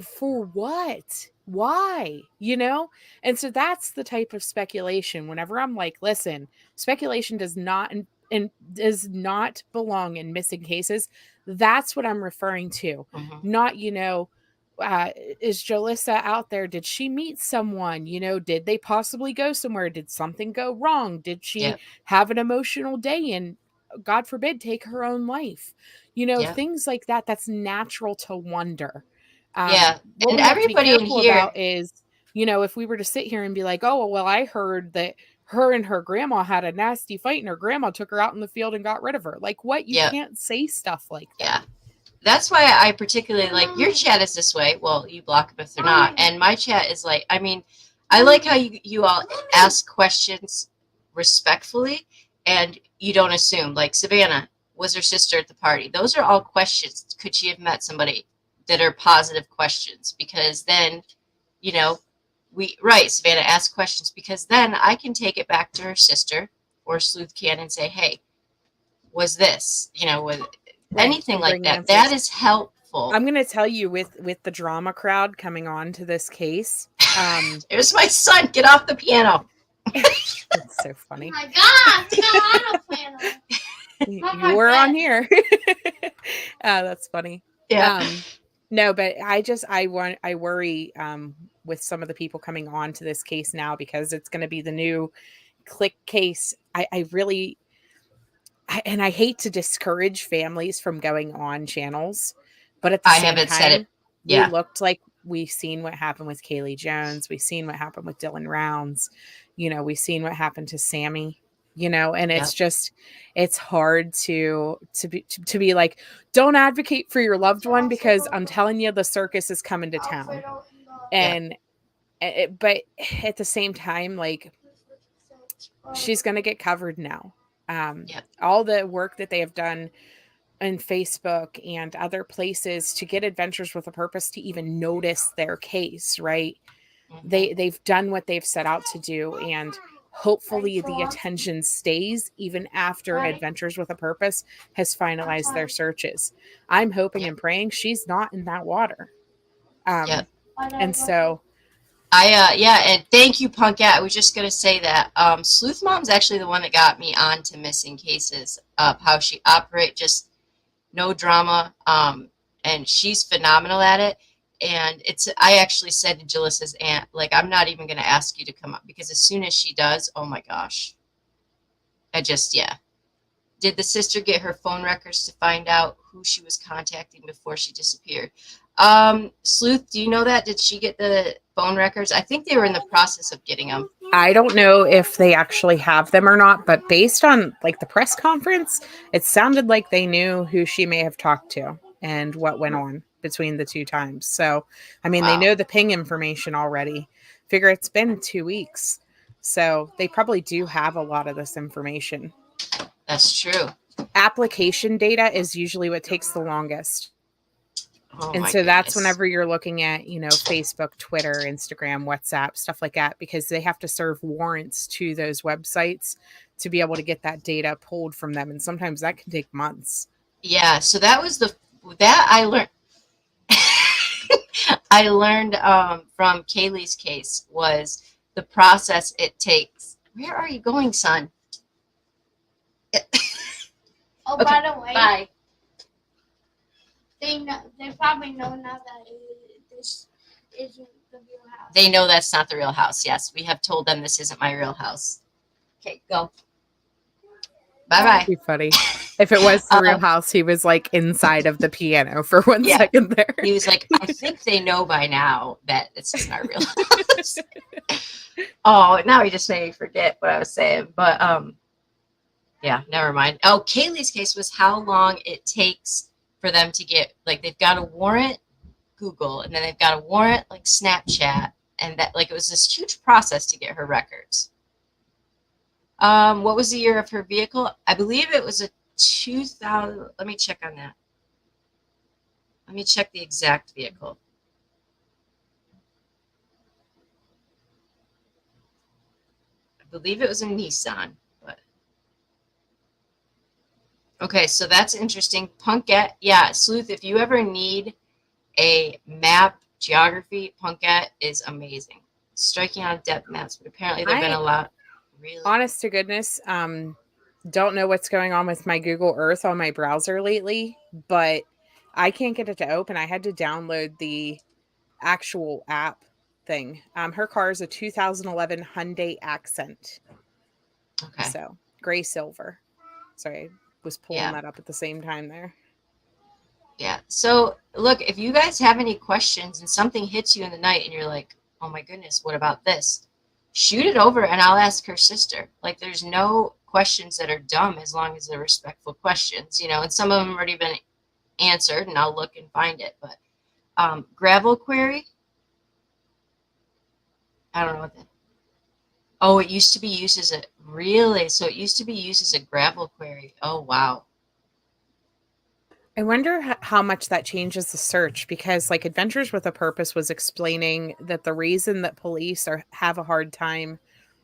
for what? Why? And so that's the type of speculation. Whenever I'm like, listen, speculation does not and does not belong in missing cases. That's what I'm referring to. Not, is Jolissa out there? Did she meet someone? Did they possibly go somewhere? Did something go wrong? Did she have an emotional day and, God forbid, take her own life? Things like that. That's natural to wonder. Yeah. What And we have to be everybody in careful here, about is, if we were to sit here and be like, oh, well, I heard that her and her grandma had a nasty fight and her grandma took her out in the field and got rid of her. Like, what? You yeah, can't say stuff like that. yeah. That's why I particularly like your chat is this way. Well, you block them if they're not. And my chat is like, I mean, I like how you all ask questions respectfully and you don't assume. Like Savannah, was her sister at the party? Those are all questions. Could she have met somebody that are positive questions? Because then, Savannah ask questions because then I can take it back to her sister or Sleuth can and say, hey, was this, was anything and like bring that. answers. That is helpful. I'm going to tell you with the drama crowd coming on to this case. There's my son. Get off the piano. It's so Oh funny. my gosh, no, I don't plan on it. You were on here. That's funny. Yeah. No, but I worry with some of the people coming on to this case now because it's going to be the new click case. I really and I hate to discourage families from going on channels, but at the I same haven't said time, it. Yeah. we looked like we've seen what happened with Kaylee Jones. We've seen what happened with Dylan Rounds. We've seen what happened to Sammy. And it's just, it's hard to be like, don't advocate for your loved one because I'm telling you, the circus is coming to town. And but at the same time, like, she's going to get covered now. All the work that they have done on Facebook and other places to get Adventures with a Purpose to even notice their case, right? Mm-hmm. They've done what they've set out to do, and hopefully the attention stays even after Adventures with a Purpose has finalized their searches. I'm hoping and praying she's not in that water. And so and thank you, Punkette. I was just gonna say that Sleuth Mom's actually the one that got me onto missing cases of how she operates, just no drama, and she's phenomenal at it. And I actually said to Jolissa's aunt, like, I'm not even gonna ask you to come up because as soon as she does, oh my gosh, Did the sister get her phone records to find out who she was contacting before she disappeared? Sleuth, do you know that? Did she get the phone records? I think they were in the process of getting them. I don't know if they actually have them or not, but based on like the press conference, it sounded like they knew who she may have talked to and what went on between the two times. So, I mean, They know the ping information already. Figure it's been 2 weeks. So they probably do have a lot of this information. That's true. Application data is usually what takes the longest. And so that's whenever you're looking at, Facebook, Twitter, Instagram, WhatsApp, stuff like that, because they have to serve warrants to those websites to be able to get that data pulled from them. And sometimes that can take months. Yeah. So that was that I learned. I learned from Kaylee's case was the process it takes. Where are you going, son? Oh, Okay, by the way, bye. They probably know now that this isn't the real house. They know that's not the real house. Yes, we have told them this isn't my real house. Okay, go. Bye-bye. Be funny. If it was the real house, he was like inside of the piano for 1 second there. He was like, I think they know by now that this is not real house. Oh, now he just made me forget what I was saying. But yeah, never mind. Oh, Kaylee's case was how long it takes for them to get, like, they've got a warrant, Google, and then they've got a warrant, like, Snapchat, and that, like, it was this huge process to get her records. What was the year of her vehicle? I believe it was a 2000. Let me check on that. Let me check the exact vehicle. I believe it was a Nissan. Okay, so that's interesting. Punkette, yeah, Sleuth, if you ever need a map, geography, Punkette is amazing. Striking out depth maps, but apparently there have been a lot. Really? Honest to goodness, don't know what's going on with my Google Earth on my browser lately, but I can't get it to open. I had to download the actual app thing. Her car is a 2011 Hyundai Accent. Okay. So, gray silver. Sorry. Was pulling that up at the same time there. Yeah. So look, if you guys have any questions and something hits you in the night and you're like, oh my goodness, what about this? Shoot it over and I'll ask her sister. Like there's no questions that are dumb as long as they're respectful questions, and some of them have already been answered and I'll look and find it. But gravel query, I don't know what that. Oh, it used to be used as a really, so it used to be used as a gravel query. Oh wow. I wonder how much that changes the search, because like Adventures with a Purpose was explaining that the reason that police have a hard time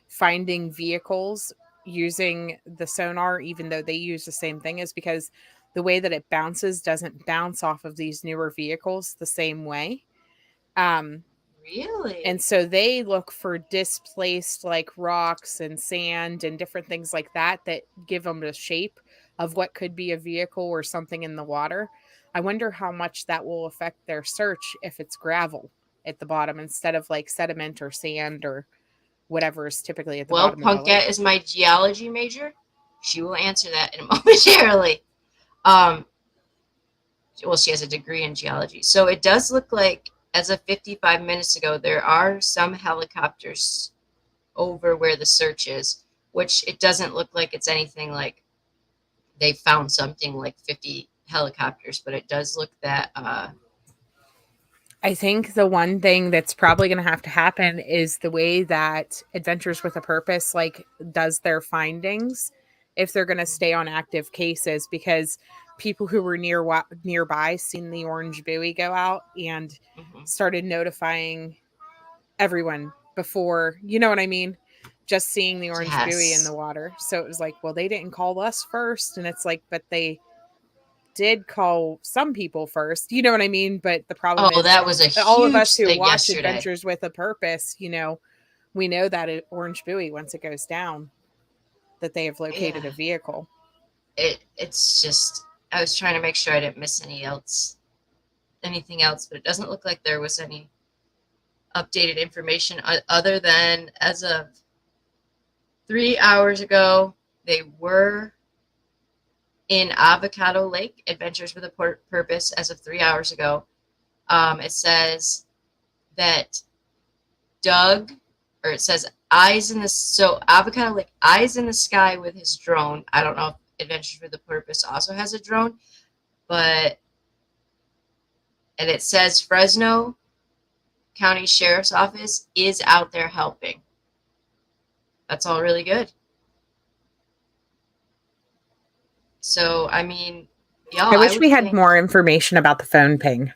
finding vehicles using the sonar, even though they use the same thing, is because the way that it bounces doesn't bounce off of these newer vehicles the same way. Really? And so they look for displaced like rocks and sand and different things like that give them the shape of what could be a vehicle or something in the water. I wonder how much that will affect their search if it's gravel at the bottom instead of like sediment or sand or whatever is typically at the Well, bottom of the lake. Punkette is my geology major. She will answer that in momentarily. Well, she has a degree in geology. So it does look like, as of 55 minutes ago, there are some helicopters over where the search is, which it doesn't look like it's anything like they found something like 50 helicopters, but it does look that I think the one thing that's probably going to have to happen is the way that Adventures with a Purpose like does their findings, if they're going to stay on active cases, because people who were nearby seen the orange buoy go out and started notifying everyone before, you know what I mean? Just seeing the orange buoy in the water. So it was like, well, they didn't call us first. And it's like, but they did call some people first, you know what I mean? But the problem is that was a all of huge us who thing watch yesterday. Adventures with a Purpose, we know that orange buoy, once it goes down, that they have located a vehicle. It's just, I was trying to make sure I didn't miss anything else, but it doesn't look like there was any updated information other than as of 3 hours ago, they were in Avocado Lake, Adventures with a Purpose, as of 3 hours ago. It says that it says Avocado Lake, eyes in the sky with his drone. I don't know if Adventures with a Purpose also has a drone, and it says Fresno County Sheriff's Office is out there helping. That's all really good. So, I mean, y'all, I wish we had more information about the phone ping.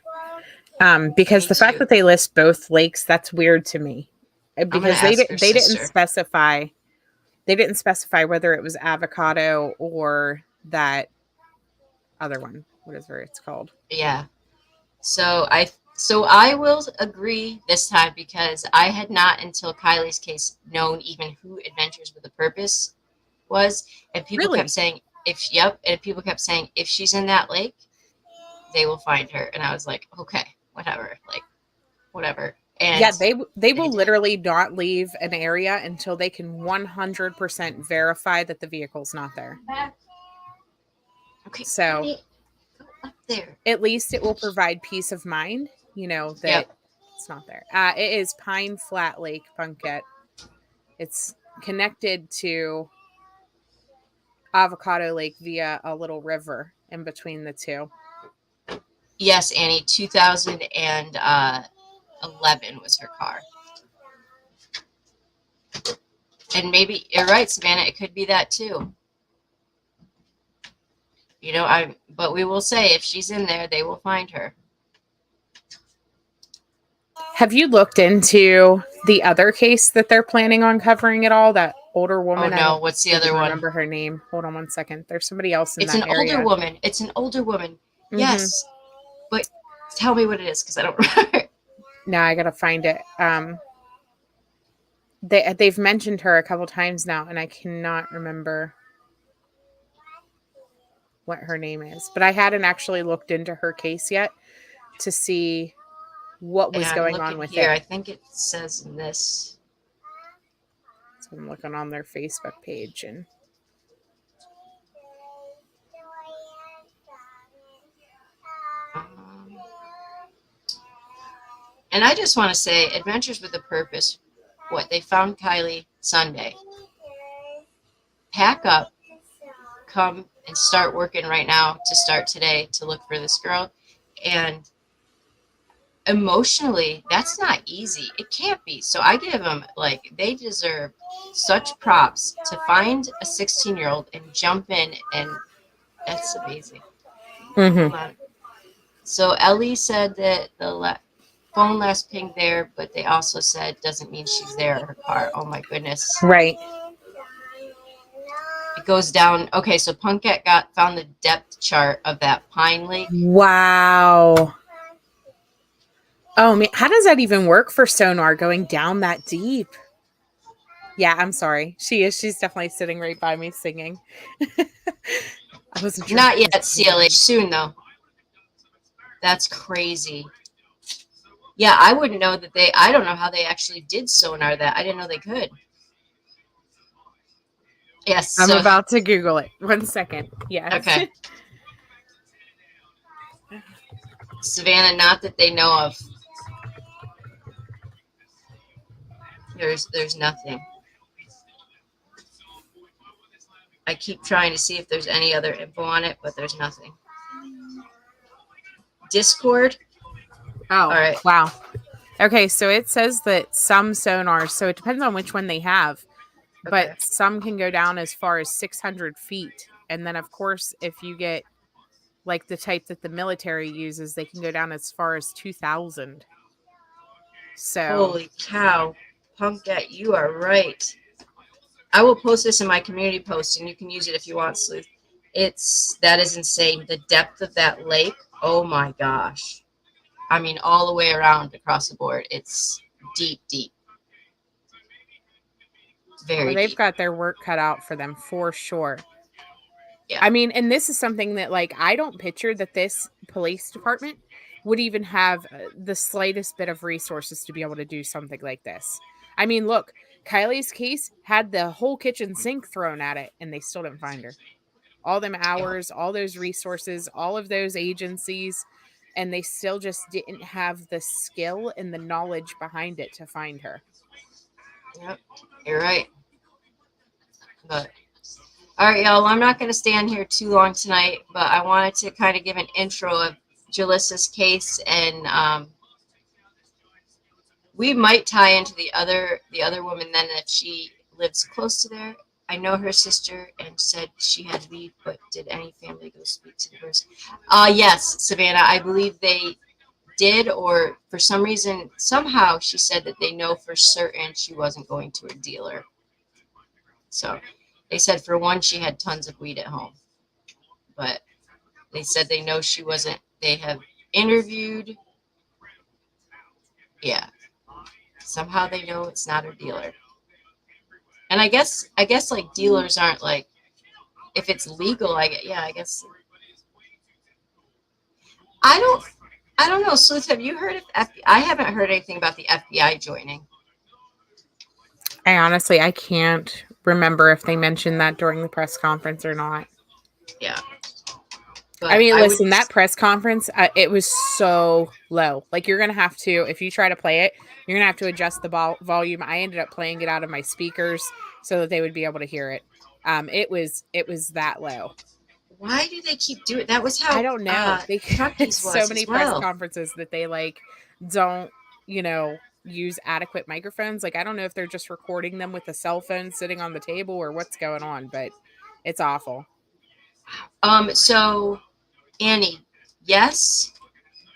Because the fact that they list both lakes, that's weird to me. Because they didn't specify. They didn't specify whether it was Avocado or that other one. Whatever it's called. Yeah. So I will agree this time, because I had not until Kylie's case known even who Adventures with a Purpose was, and people kept saying if she's in that lake, they will find her, and I was like, okay, whatever. And yeah, they will literally not leave an area until they can 100% verify that the vehicle's not there. Okay. So go up there. At least it will provide peace of mind, that it's not there. It is Pine Flat Lake, Punkette. It's connected to Avocado Lake via a little river in between the two. Yes, Annie, 2011 was her car. And maybe you're right, Savannah, it could be that too. But we will say if she's in there, they will find her. Have you looked into the other case that they're planning on covering at all? That older woman. Oh no, what's the other one? Remember her name? Hold on one second. There's somebody else in that area. It's an older woman. Mm-hmm. Yes. But tell me what it is, because I don't remember. No, I gotta find it. They've mentioned her a couple times now, and I cannot remember what her name is. But I hadn't actually looked into her case yet to see what was going on with it. I think it says in this. So I'm looking on their Facebook page, and And I just want to say, Adventures with a Purpose, what they found Kylie Sunday. Pack up, come and start working right now to start today to look for this girl. And emotionally, that's not easy. It can't be. So I give them, like, they deserve such props to find a 16-year-old and jump in, and that's amazing. Mm-hmm. Hold on. So Ellie said that the phone last pinged there, but they also said doesn't mean she's there in her car. Oh my goodness. Right. It goes down. Okay, so Punkette found the depth chart of that Pine Lake. Wow. Oh man, how does that even work for sonar going down that deep? Yeah, I'm sorry. She is. She's definitely sitting right by me singing. I wasn't sure. Not yet, CLH. Soon though. That's crazy. Yeah, I wouldn't know that I don't know how they actually did sonar that. I didn't know they could. Yes. I'm about to Google it. 1 second. Yes. Okay. Savannah, not that they know of. There's nothing. I keep trying to see if there's any other info on it, but there's nothing. Discord. Oh, all right. Wow. Okay, so it says that some sonars, so it depends on which one they have, but some can go down as far as 600 feet. And then, of course, if you get like the type that the military uses, they can go down as far as 2,000. So holy cow, Punkette, you are right. I will post this in my community post, and you can use it if you want, Sleuth. That is insane. The depth of that lake. Oh my gosh. I mean, all the way around across the board. It's deep, deep. Very they've deep. got their work cut out for them for sure. Yeah. I mean, and this is something that, like, I don't picture that this police department would even have the slightest bit of resources to be able to do something like this. I mean, look, Kylie's case had the whole kitchen sink thrown at it, and they still didn't find her. All them hours, all those resources, all of those agencies, and they still just didn't have the skill and the knowledge behind it to find her. Yep, you're right. But all right, y'all. I'm not going to stand here too long tonight, but I wanted to kind of give an intro of Jolissa's case, and we might tie into the other woman then that she lives close to there. I know her sister and said she had to leave, but did any family go speak to the person? Yes, Savannah, I believe they did, or for some reason, somehow she said that they know for certain she wasn't going to a dealer. So they said for one, she had tons of weed at home, but they said they know she wasn't. They have interviewed. Yeah. Somehow they know it's not a dealer. And I guess like dealers aren't like, if it's legal, I guess. I don't know. Sleuth, have you heard of FBI? I haven't heard anything about the FBI joining. I can't remember if they mentioned that during the press conference or not. Yeah. But I mean, listen, that press conference, it was so low. Like, you're going to have to, if you try to play it, you're going to have to adjust the volume. I ended up playing it out of my speakers so that they would be able to hear it. It was that low. Why do they keep doing it? That was how I don't know. They had so many press conferences that they like don't, use adequate microphones. Like, I don't know if they're just recording them with a cell phone sitting on the table or what's going on, but it's awful. So Annie, yes,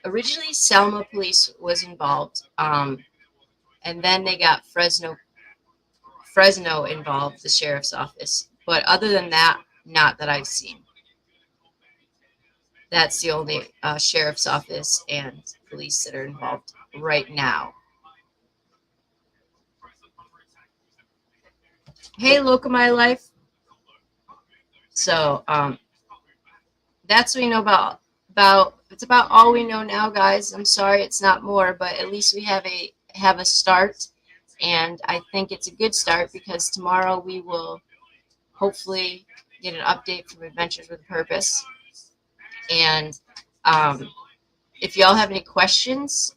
originally Selma police was involved. And then they got Fresno involved, the sheriff's office. But other than that, not that I've seen. That's the only sheriff's office and police that are involved right now. Hey, Look of My Life. So that's what we know about. It's about all we know now, guys. I'm sorry it's not more, but at least we have a start, and I think it's a good start because tomorrow we will hopefully get an update from Adventures with a Purpose. And if y'all have any questions,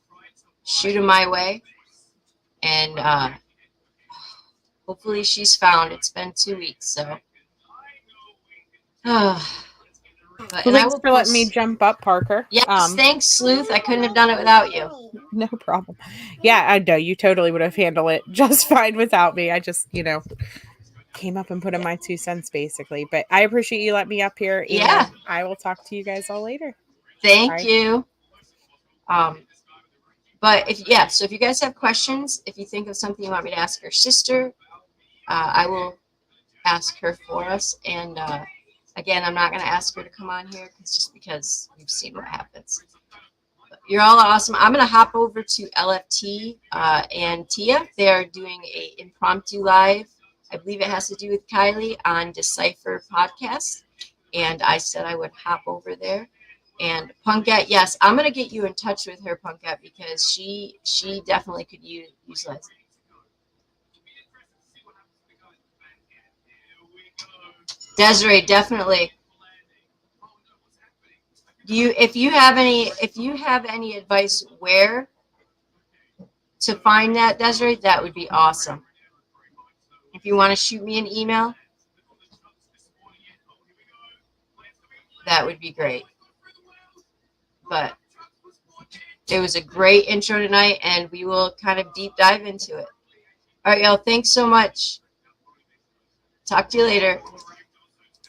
shoot them my way. And hopefully she's found. It's been 2 weeks, so. But, Well, and I thanks will for letting me post. jump up, Parker. Yes, thanks, Sleuth. I couldn't have done it without you. No problem. Yeah, I know you totally would have handled it just fine without me. I just, came up and put in my 2 cents basically. But I appreciate you letting me up here, and Yeah. I will talk to you guys all later. Thank Bye. you. But so if you guys have questions, if you think of something you want me to ask your sister, I will ask her for us. And again, I'm not going to ask her to come on here just because we've seen what happens. But you're all awesome. I'm going to hop over to LFT and Tia. They are doing a impromptu live. I believe it has to do with Kylie on Decipher podcast. And I said I would hop over there. And Punkette, yes, I'm going to get you in touch with her, Punkette, because she definitely could use Leslie. Desiree, definitely. If you have any advice where to find that, Desiree, that would be awesome. If you want to shoot me an email, that would be great. But it was a great intro tonight, and we will kind of deep dive into it. All right, y'all. Thanks so much. Talk to you later.